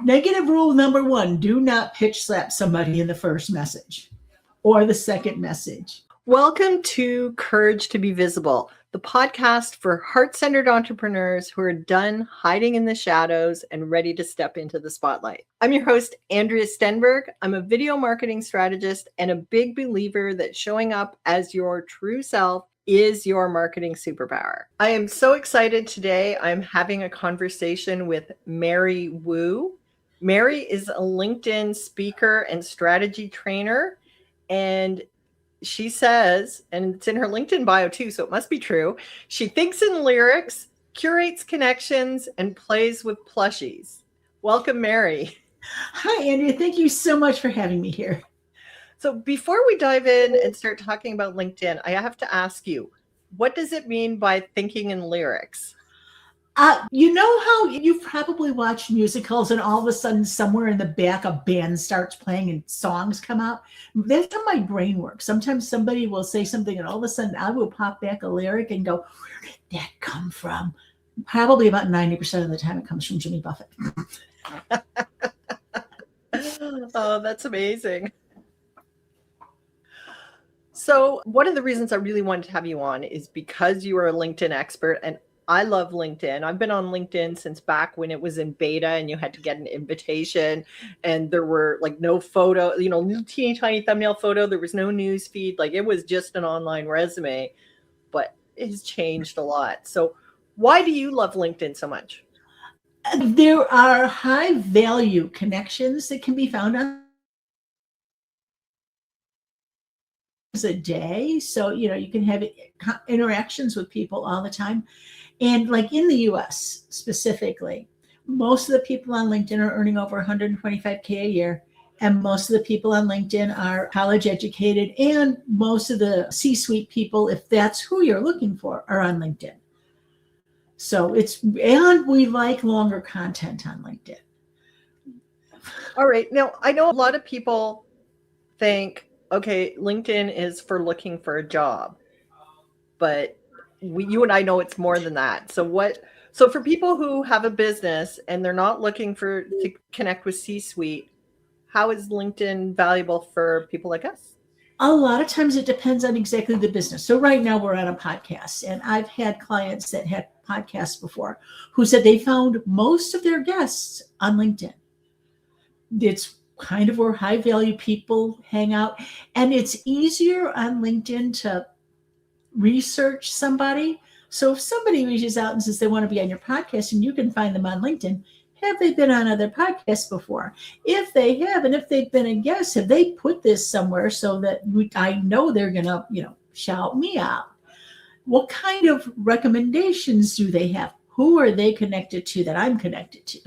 Negative rule number one, do not pitch slap somebody in the first message or the second message. Welcome to Courage to be Visible, the podcast for heart-centered entrepreneurs who are done hiding in the shadows and ready to step into the spotlight. I'm your host, Andrea Stenberg. I'm a video marketing strategist and a big believer that showing up as your true self is your marketing superpower. I am so excited today. I'm having a conversation with Mary Wu. Mary is a LinkedIn speaker and strategy trainer, and she says, and it's in her LinkedIn bio too, so it must be true, she thinks in lyrics, curates connections, and plays with plushies. Welcome, Mary. Hi, Andrea. Thank you so much for having me here. So before we dive in and start talking about LinkedIn, I have to ask you, what does it mean by thinking in lyrics? You know how you've probably watched musicals and all of a sudden somewhere in the back a band starts playing and songs come out? That's how my brain works. Sometimes somebody will say something and all of a sudden I will pop back a lyric and go, where did that come from? Probably about 90% of the time it comes from Jimmy Buffett. Oh, that's amazing. So one of the reasons I really wanted to have you on is because you are a LinkedIn expert, and I love LinkedIn. I've been on LinkedIn since back when it was in beta and you had to get an invitation and there were like no photo, little teeny tiny thumbnail photo. There was no news feed. Like it was just an online resume, but it has changed a lot. So why do you love LinkedIn so much? There are high value connections that can be found on a day. So, you can have interactions with people all the time. And like in the US specifically, most of the people on LinkedIn are earning over $125K a year. And most of the people on LinkedIn are college educated. And most of the C-suite people, if that's who you're looking for, are on LinkedIn. So and we like longer content on LinkedIn. All right. Now, I know a lot of people think, okay, LinkedIn is for looking for a job, but you and I know it's more than that. So for people who have a business and they're not looking to connect with C-suite, how is LinkedIn valuable for people like us? A lot of times it depends on exactly the business. So right now we're on a podcast, and I've had clients that had podcasts before who said they found most of their guests on LinkedIn. It's kind of where high value people hang out, and it's easier on LinkedIn to research somebody. So if somebody reaches out and says they want to be on your podcast and you can find them on LinkedIn, have they been on other podcasts before? If they have, and if they've been a guest, have they put this somewhere so that I know they're going to, shout me out? What kind of recommendations do they have? Who are they connected to that I'm connected to?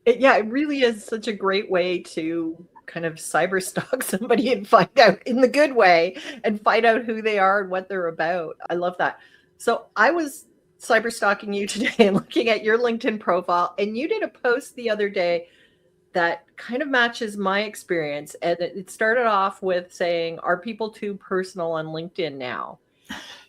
It really is such a great way to kind of cyber stalk somebody and find out in the good way and find out who they are and what they're about. I love that. So I was cyber stalking you today and looking at your LinkedIn profile, and you did a post the other day that kind of matches my experience. And it started off with saying, are people too personal on LinkedIn now?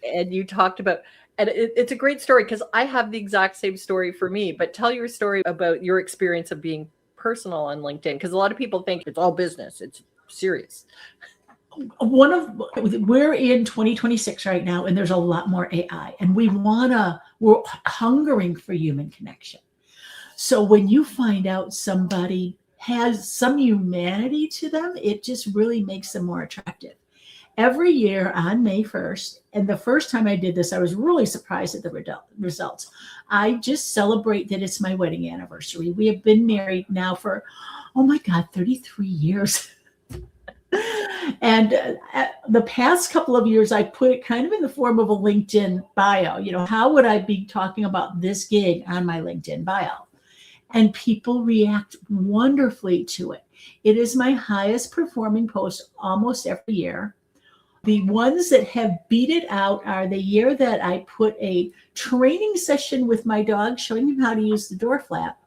And you talked about, and it's a great story because I have the exact same story for me, but tell your story about your experience of being personal on LinkedIn, because a lot of people think it's all business, it's serious. We're in 2026 right now, and there's a lot more AI, and we're hungering for human connection. So when you find out somebody has some humanity to them, it just really makes them more attractive. Every year on May 1st, and the first time I did this, I was really surprised at the results. I just celebrate that it's my wedding anniversary. We have been married now for, 33 years. And the past couple of years, I put it kind of in the form of a LinkedIn bio. How would I be talking about this gig on my LinkedIn bio? And people react wonderfully to it. It is my highest performing post almost every year. The ones that have beat it out are the year that I put a training session with my dog showing him how to use the door flap,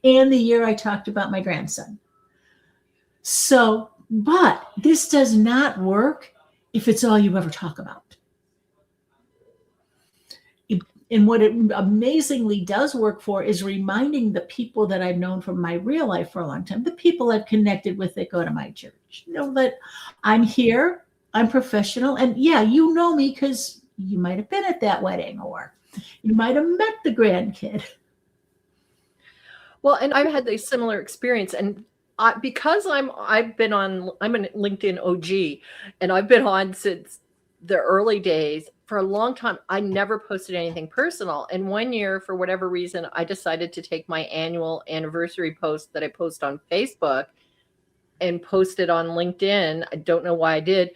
and the year I talked about my grandson. So, but this does not work if it's all you ever talk about. And what it amazingly does work for is reminding the people that I've known from my real life for a long time, the people I've connected with that go to my church, that I'm here, I'm professional. And yeah, you know me because you might have been at that wedding or you might have met the grandkid. Well, and I've had a similar experience, and because I'm a LinkedIn OG, and I've been on since the early days. For a long time, I never posted anything personal. And one year, for whatever reason, I decided to take my annual anniversary post that I post on Facebook and post it on LinkedIn. I don't know why I did.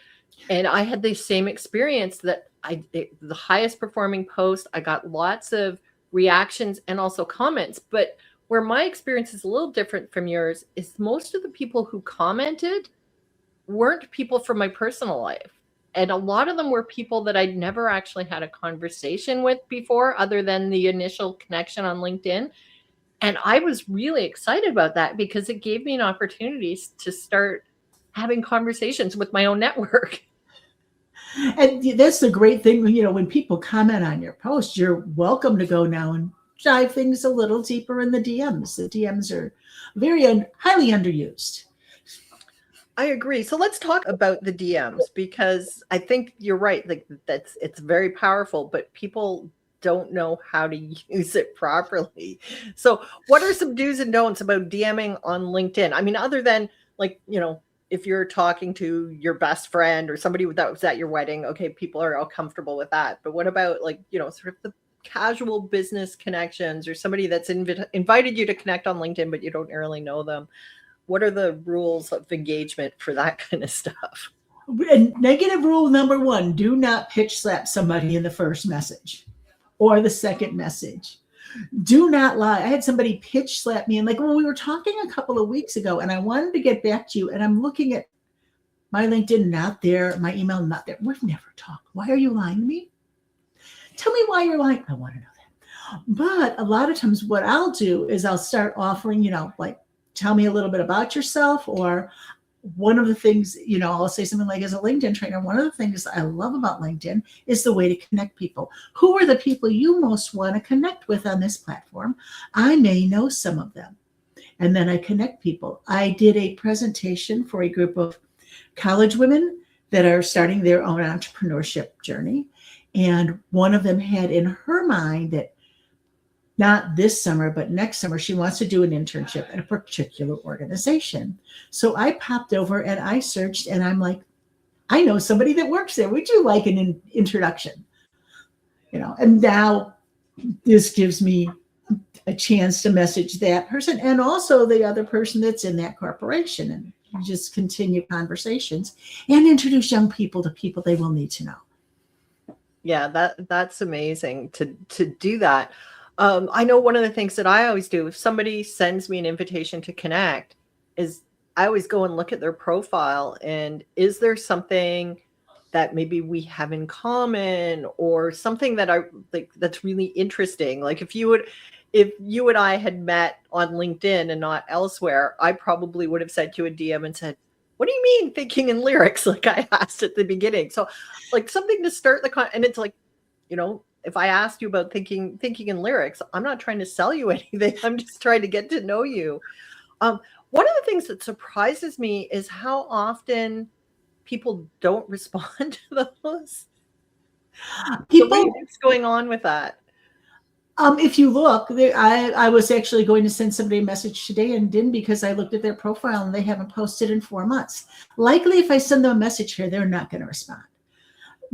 And I had the same experience that the highest performing post, I got lots of reactions and also comments. But where my experience is a little different from yours is most of the people who commented weren't people from my personal life. And a lot of them were people that I'd never actually had a conversation with before, other than the initial connection on LinkedIn. And I was really excited about that because it gave me an opportunity to start having conversations with my own network. And that's the great thing, when people comment on your post, you're welcome to go now and dive things a little deeper in the DMs. The DMs are highly underused. I agree. So let's talk about the DMs, because I think you're right. Like it's very powerful, but people don't know how to use it properly. So what are some do's and don'ts about DMing on LinkedIn? I mean, other than if you're talking to your best friend or somebody that was at your wedding, okay, people are all comfortable with that. But what about sort of the casual business connections or somebody that's invited you to connect on LinkedIn, but you don't really know them? What are the rules of engagement for that kind of stuff? And negative rule number 1, do not pitch slap somebody in the first message or the second message. Do not lie. I had somebody pitch slap me and we were talking a couple of weeks ago and I wanted to get back to you and I'm looking at my LinkedIn, not there, my email, not there. We've never talked. Why are you lying to me? Tell me why you're lying. I want to know that. But a lot of times what I'll do is I'll start offering, tell me a little bit about yourself, or one of the things, I'll say something like, as a LinkedIn trainer, one of the things I love about LinkedIn is the way to connect people. Who are the people you most want to connect with on this platform? I may know some of them. And then I connect people. I did a presentation for a group of college women that are starting their own entrepreneurship journey. And one of them had in her mind that not this summer, but next summer, she wants to do an internship at a particular organization. So I popped over and I searched and I'm like, I know somebody that works there. Would you like an introduction? And now this gives me a chance to message that person and also the other person that's in that corporation, and you just continue conversations and introduce young people to people they will need to know. Yeah, that's amazing to do that. I know one of the things that I always do if somebody sends me an invitation to connect is I always go and look at their profile, and is there something that maybe we have in common or something that I like that's really interesting. Like if you and I had met on LinkedIn and not elsewhere, I probably would have sent you a DM and said, what do you mean thinking in lyrics? Like I asked at the beginning. So like something to start and it's like, if I asked you about thinking in lyrics, I'm not trying to sell you anything. I'm just trying to get to know you. One of the things that surprises me is how often people don't respond to those. What's going on with that? If you look, I was actually going to send somebody a message today and didn't because I looked at their profile and they haven't posted in 4 months. Likely, if I send them a message here, they're not going to respond.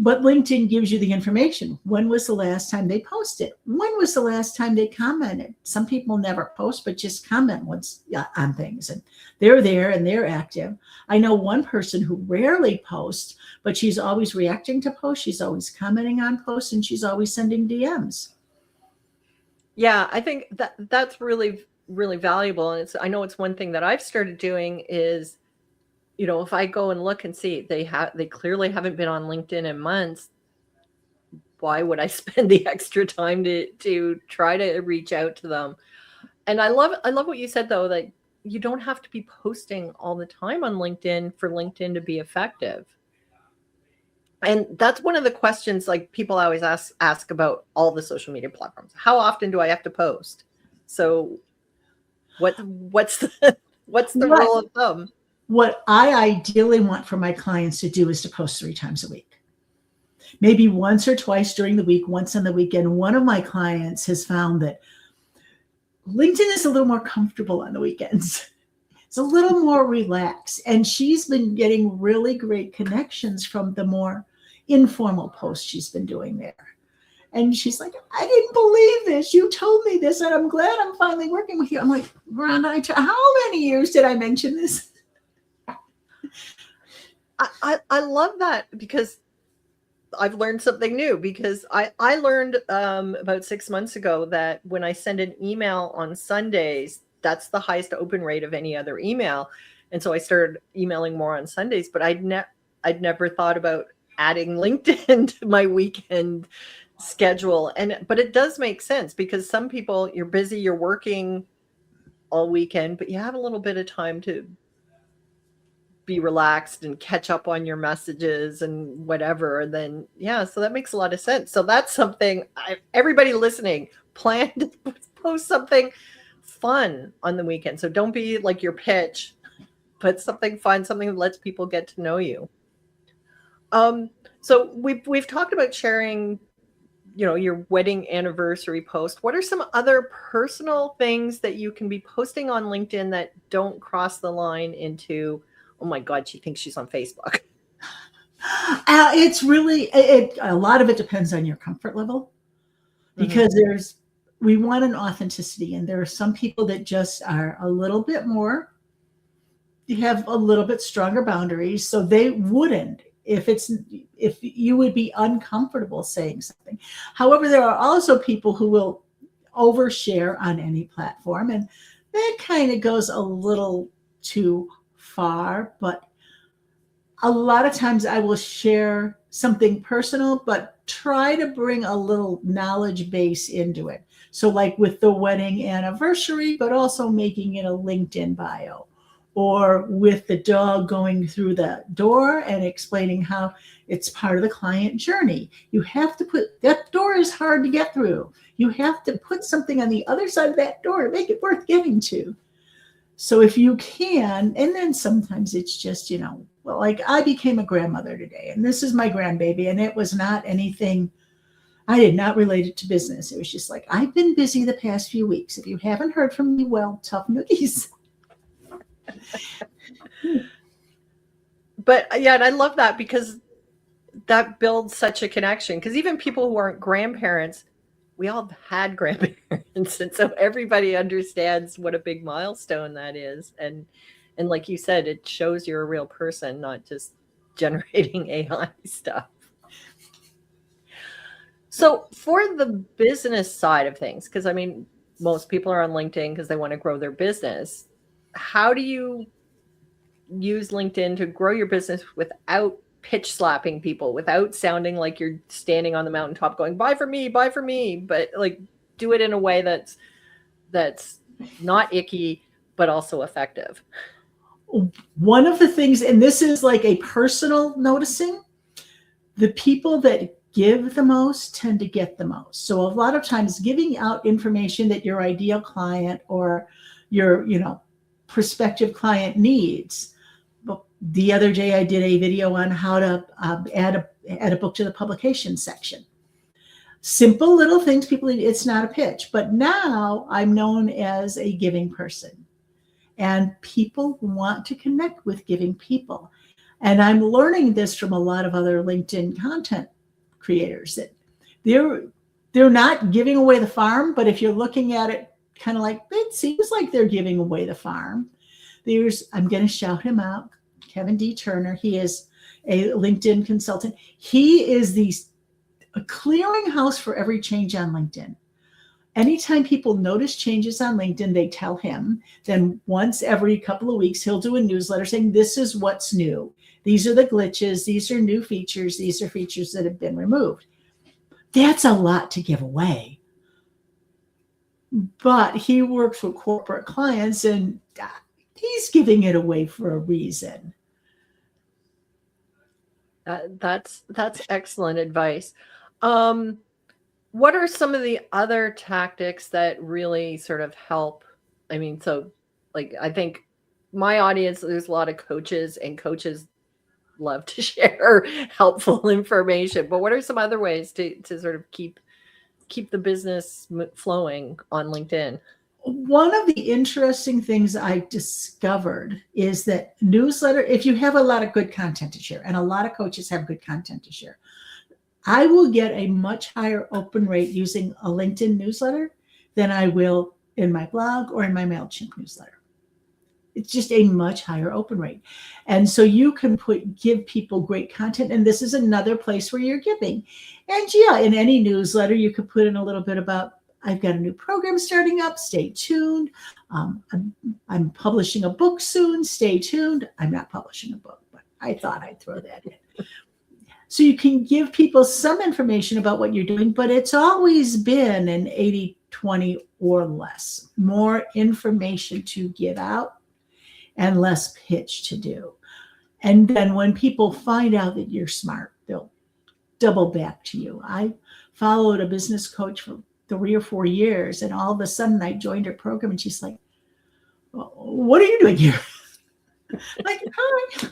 But LinkedIn gives you the information. When was the last time they posted? When was the last time they commented? Some people never post, but just comment once on things. And they're there and they're active. I know one person who rarely posts, but she's always reacting to posts. She's always commenting on posts and she's always sending DMs. Yeah, I think that's really, really valuable. And I know it's one thing that I've started doing is, if I go and look and see they clearly haven't been on LinkedIn in months, why would I spend the extra time to try to reach out to them? And I love what you said though, that you don't have to be posting all the time on LinkedIn for LinkedIn to be effective. And that's one of the questions like people always ask about all the social media platforms. How often do I have to post? So what's the rule of thumb? What I ideally want for my clients to do is to post 3 times a week. Maybe once or twice during the week, once on the weekend. One of my clients has found that LinkedIn is a little more comfortable on the weekends. It's a little more relaxed. And she's been getting really great connections from the more informal posts she's been doing there. And she's like, I didn't believe this. You told me this, and I'm glad I'm finally working with you. I'm like, Rhonda, how many years did I mention this? I love that, because I've learned something new, because I learned about 6 months ago that when I send an email on Sundays, that's the highest open rate of any other email. And so I started emailing more on Sundays, but I'd never thought about adding LinkedIn to my weekend schedule. But it does make sense, because some people, you're busy, you're working all weekend, but you have a little bit of time to be relaxed and catch up on your messages and whatever. And then, yeah, so that makes a lot of sense. So that's something everybody listening, plan to post something fun on the weekend. So don't be like your pitch, but something fun, something that lets people get to know you. So we've talked about sharing, your wedding anniversary post. What are some other personal things that you can be posting on LinkedIn that don't cross the line into, oh my God, she thinks she's on Facebook? It's really, a lot of it depends on your comfort level, because we want an authenticity, and there are some people that just are a little bit more, you have a little bit stronger boundaries, so they wouldn't, if you would be uncomfortable saying something. However, there are also people who will overshare on any platform, and that kind of goes a little too far. But a lot of times I will share something personal, but try to bring a little knowledge base into it. So like with the wedding anniversary, but also making it a LinkedIn bio, or with the dog going through the door and explaining how it's part of the client journey. You have to that door is hard to get through. You have to put something on the other side of that door to make it worth getting to. So if you can, and then sometimes it's just, well, like I became a grandmother today, and this is my grandbaby, and it was not anything, I did not relate it to business. It was just like, I've been busy the past few weeks. If you haven't heard from me, well, tough noogies. But yeah, and I love that, because that builds such a connection. Because even people who aren't grandparents, we all had grandparents, and so everybody understands what a big milestone that is. And like you said, it shows you're a real person, not just generating AI stuff. So for the business side of things, because I mean, most people are on LinkedIn because they want to grow their business. How do you use LinkedIn to grow your business without pitch slapping people, without sounding like you're standing on the mountaintop going, buy for me, but like do it in a way that's not icky, but also effective? One of the things, and this is like a personal noticing, the people that give the most tend to get the most. So a lot of times giving out information that your ideal client or your, prospective client needs. The other day I did a video on how to add a book to the publication section. Simple little things, people, it's not a pitch, but now I'm known as a giving person, and people want to connect with giving people. And I'm learning this from a lot of other LinkedIn content creators, that they're not giving away the farm, but if you're looking at it kind of like, it seems like they're giving away the farm. I'm going to shout him out, Kevin D. Turner. He is a LinkedIn consultant. He is a clearinghouse for every change on LinkedIn. Anytime people notice changes on LinkedIn, they tell him. Then once every couple of weeks, he'll do a newsletter saying, this is what's new. These are the glitches. These are new features. These are features that have been removed. That's a lot to give away. But he works with corporate clients, and he's giving it away for a reason. That's excellent advice. What are some of the other tactics that really sort of help? I mean, so like I think my audience, there's a lot of coaches, and coaches love to share helpful information. But what are some other ways to sort of keep the business flowing on LinkedIn? One of the interesting things I've discovered is that newsletter, if you have a lot of good content to share, and a lot of coaches have good content to share, I will get a much higher open rate using a LinkedIn newsletter than I will in my blog or in my MailChimp newsletter. It's just a much higher open rate. And so you can give people great content. And this is another place where you're giving. And yeah, in any newsletter, you could put in a little bit about, I've got a new program starting up. Stay tuned. I'm publishing a book soon. Stay tuned. I'm not publishing a book, but I thought I'd throw that in. So you can give people some information about what you're doing, but it's always been an 80-20 or less. More information to give out and less pitch to do. And then when people find out that you're smart, they'll double back to you. I followed a business coach for 3 or 4 years, and all of a sudden I joined her program, and she's like, well, what are you doing here? Like, hi.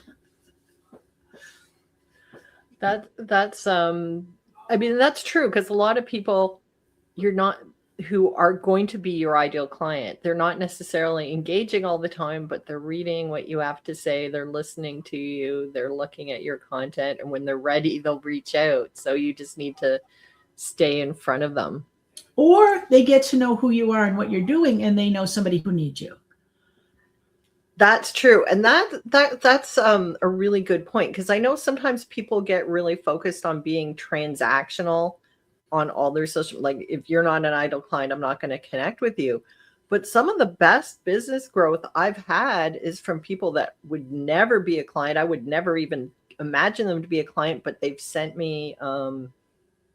That's I mean, that's true, because a lot of people who are going to be your ideal client, they're not necessarily engaging all the time, but they're reading what you have to say, they're listening to you, they're looking at your content, and when they're ready, they'll reach out. So you just need to stay in front of them. Or they get to know who you are and what you're doing, and they know somebody who needs you. That's true. And that's a really good point, because I know sometimes people get really focused on being transactional on all their social, like, if you're not an ideal client, I'm not going to connect with you. But some of the best business growth I've had is from people that would never be a client. I would never even imagine them to be a client, but they've sent me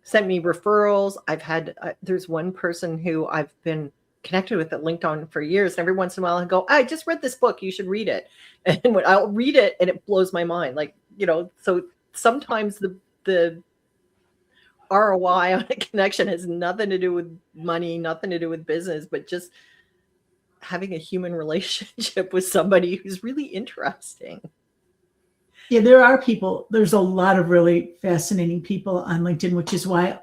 referrals. There's one person who I've been connected with at LinkedIn for years. And every once in a while I go, I just read this book, you should read it. And when I'll read it and it blows my mind. Like, so sometimes the ROI on a connection has nothing to do with money, nothing to do with business, but just having a human relationship with somebody who's really interesting. Yeah, there's a lot of really fascinating people on LinkedIn, which is why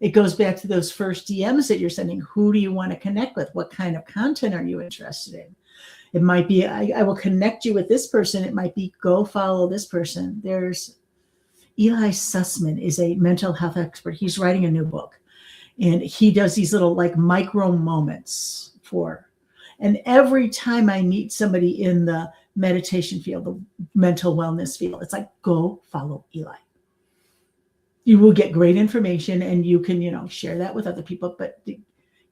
it goes back to those first DMs that you're sending. Who do you want to connect with? What kind of content are you interested in? It might be, I will connect you with this person. It might be, go follow this person. There's Eli Sussman is a mental health expert. He's writing a new book, and he does these little like micro moments and every time I meet somebody in the meditation field, the mental wellness field, it's like, go follow Eli. You will get great information, and you can, share that with other people, but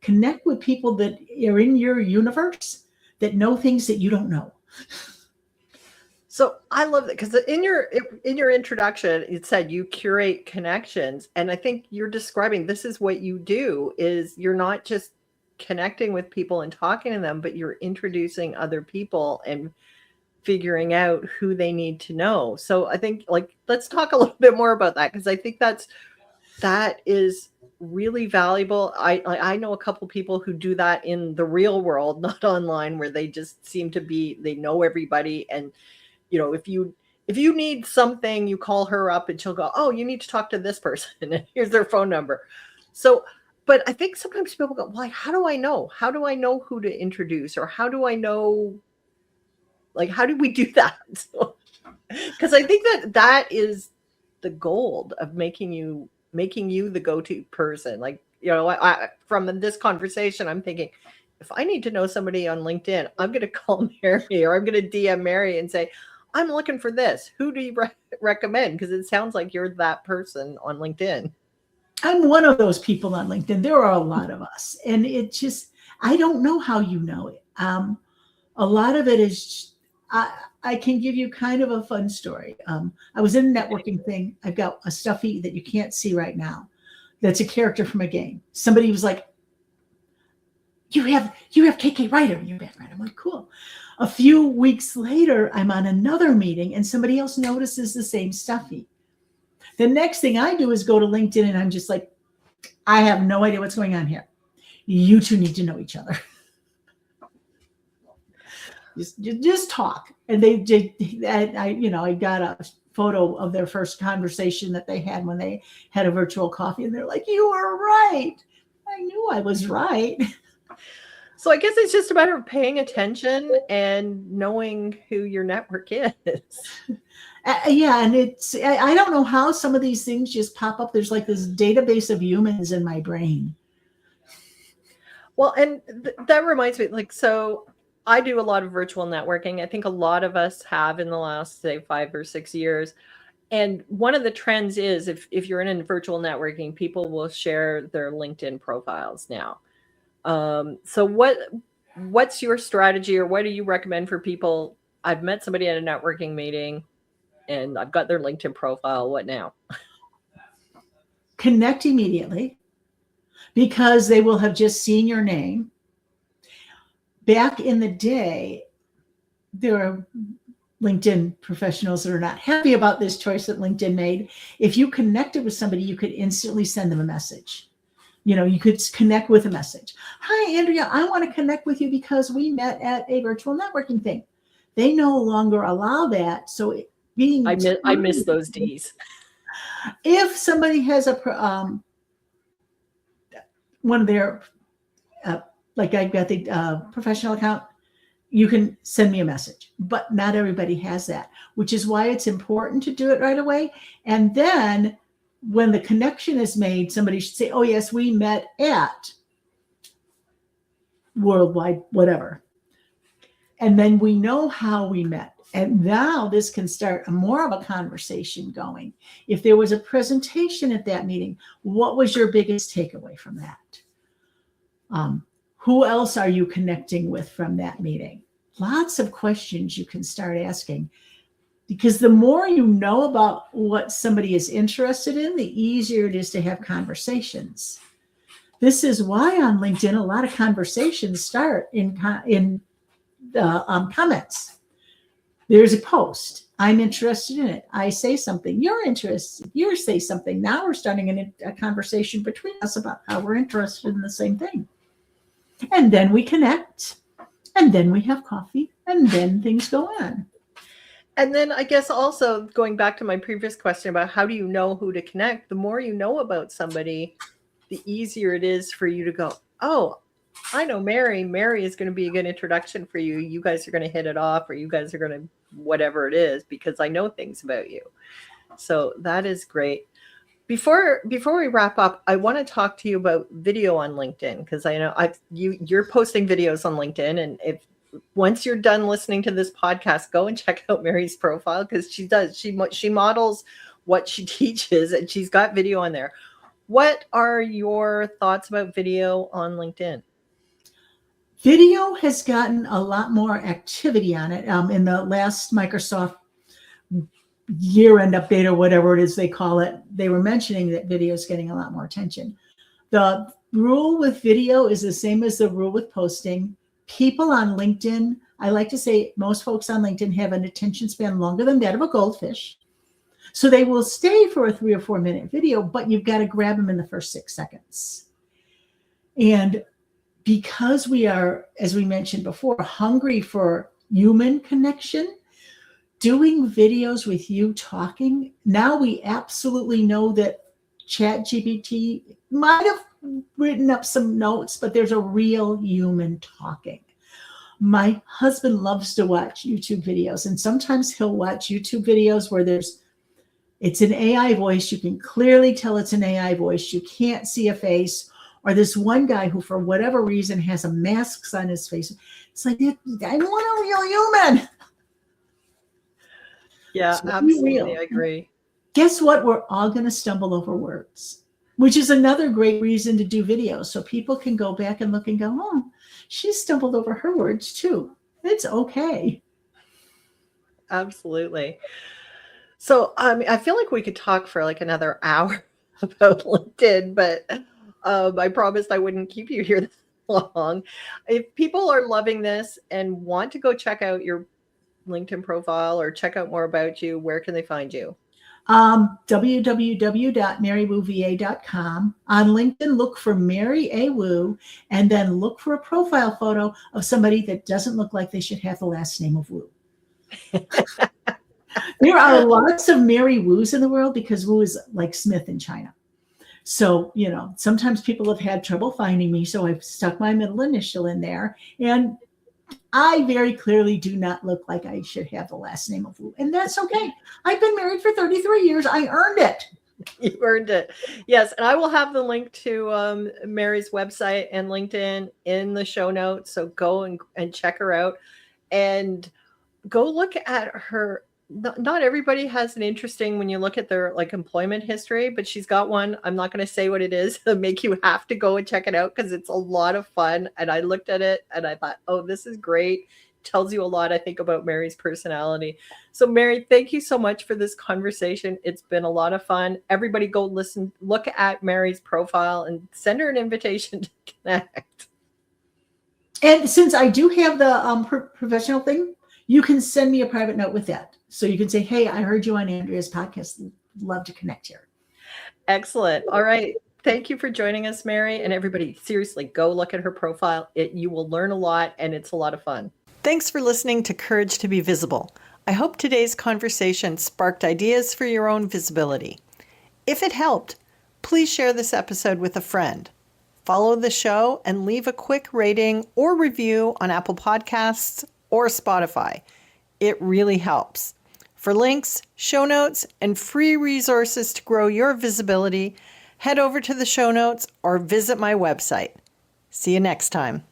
connect with people that are in your universe that know things that you don't know. So I love that, because in your introduction, it said you curate connections. And I think you're describing, this is what you do, is you're not just connecting with people and talking to them, but you're introducing other people and figuring out who they need to know. So I think, like, let's talk a little bit more about that, because I think that is really valuable. I know a couple people who do that in the real world, not online, where they just seem to they know everybody. And if you need something, you call her up and she'll go, oh, you need to talk to this person, and here's their phone number. So, but I think sometimes people go, well, how do I know? How do I know who to introduce? Or how do I know, like, how do we do that? Because I think that is the gold of making you the go-to person. Like, from this conversation, I'm thinking, if I need to know somebody on LinkedIn, I'm going to call Mary, or I'm going to DM Mary and say, I'm looking for this. Who do you recommend? Because it sounds like you're that person on LinkedIn. I'm one of those people on LinkedIn. There are a lot of us. And it just, I don't know how you know it. A lot of it is, I can give you kind of a fun story. I was in a networking thing. I've got a stuffy that you can't see right now. That's a character from a game. Somebody was like, you have KK Ryder in your background. I'm like, cool. A few weeks later, I'm on another meeting, and somebody else notices the same stuffy. The next thing I do is go to LinkedIn and I'm just like, I have no idea what's going on here. You two need to know each other. Just talk. And I got a photo of their first conversation that they had when they had a virtual coffee, and they're like, you were right. I knew I was right. So I guess it's just a matter of paying attention and knowing who your network is. Yeah, and I don't know how some of these things just pop up. There's like this database of humans in my brain. Well, and that reminds me, like, so I do a lot of virtual networking. I think a lot of us have in the last, say, 5 or 6 years. And one of the trends is if you're in virtual networking, people will share their LinkedIn profiles now. So what's your strategy, or what do you recommend for people? I've met somebody at a networking meeting and I've got their LinkedIn profile. What now? Connect immediately, because they will have just seen your name. Back in the day, there are LinkedIn professionals that are not happy about this choice that LinkedIn made. If you connected with somebody, you could instantly send them a message. You could connect with a message. Hi, Andrea, I want to connect with you because we met at a virtual networking thing. They no longer allow that. So I miss those Ds. If somebody has one of their, like I've got the professional account, you can send me a message, but not everybody has that, which is why it's important to do it right away. And then when the connection is made, somebody should say, oh yes, we met at worldwide, whatever. And then we know how we met. And now this can start more of a conversation going. If there was a presentation at that meeting, what was your biggest takeaway from that? Who else are you connecting with from that meeting? Lots of questions you can start asking, because the more you know about what somebody is interested in, the easier it is to have conversations. This is why on LinkedIn, a lot of conversations start in comments. There's a post. I'm interested in it. I say something. You're interested. You say something. Now we're starting a conversation between us about how we're interested in the same thing. And then we connect. And then we have coffee. And then things go on. And then I guess also going back to my previous question about how do you know who to connect, the more you know about somebody, the easier it is for you to go, oh, I know Mary. Mary is going to be a good introduction for you. You guys are going to hit it off, or you guys are going to whatever it is, because I know things about you. So that is great. Before we wrap up, I want to talk to you about video on LinkedIn, because I know you're posting videos on LinkedIn, and if once you're done listening to this podcast, go and check out Mary's profile, because she models what she teaches, and she's got video on there. What are your thoughts about video on LinkedIn? Video has gotten a lot more activity on it. In the last Microsoft year-end update, or whatever it is they call it, they were mentioning that video is getting a lot more attention. The rule with video is the same as the rule with posting. People on LinkedIn, I like to say most folks on LinkedIn have an attention span longer than that of a goldfish. So they will stay for a 3 or 4 minute video, but you've got to grab them in the first 6 seconds. And because we are, as we mentioned before, hungry for human connection, doing videos with you talking, now we absolutely know that ChatGPT might have written up some notes, but there's a real human talking. My husband loves to watch YouTube videos, and sometimes he'll watch YouTube videos where it's an AI voice. You can clearly tell it's an AI voice. You can't see a face. Or this one guy who, for whatever reason, has a mask on his face. It's like, I want a real human. Yeah, so absolutely. I agree. Guess what? We're all going to stumble over words, which is another great reason to do videos. So people can go back and look and go, oh, she stumbled over her words too. It's okay. Absolutely. So I feel like we could talk for like another hour about LinkedIn, but I promised I wouldn't keep you here this long. If people are loving this and want to go check out your LinkedIn profile or check out more about you, where can they find you? www.marywooVA.com. On LinkedIn, look for Mary A. Wu, and then look for a profile photo of somebody that doesn't look like they should have the last name of Wu. There are lots of Mary Wus in the world because Wu is like Smith in China. So, sometimes people have had trouble finding me, so I've stuck my middle initial in there. And I very clearly do not look like I should have the last name of Wu. And that's okay. I've been married for 33 years. I earned it. You earned it. Yes. And I will have the link to Mary's website and LinkedIn in the show notes. So go and check her out and go look at her. Not everybody has an interesting, when you look at their employment history, but she's got one. I'm not going to say what it is to make you have to go and check it out because it's a lot of fun. And I looked at it and I thought, oh, this is great. Tells you a lot, I think, about Mary's personality. So Mary, thank you so much for this conversation. It's been a lot of fun. Everybody go look at Mary's profile and send her an invitation to connect. And since I do have the professional thing, you can send me a private note with that. So you can say, hey, I heard you on Andrea's podcast. Love to connect here. Excellent. All right. Thank you for joining us, Mary. And everybody, seriously, go look at her profile. You will learn a lot, and it's a lot of fun. Thanks for listening to Courage to be Visible. I hope today's conversation sparked ideas for your own visibility. If it helped, please share this episode with a friend. Follow the show and leave a quick rating or review on Apple Podcasts or Spotify. It really helps. For links, show notes, and free resources to grow your visibility, head over to the show notes or visit my website. See you next time.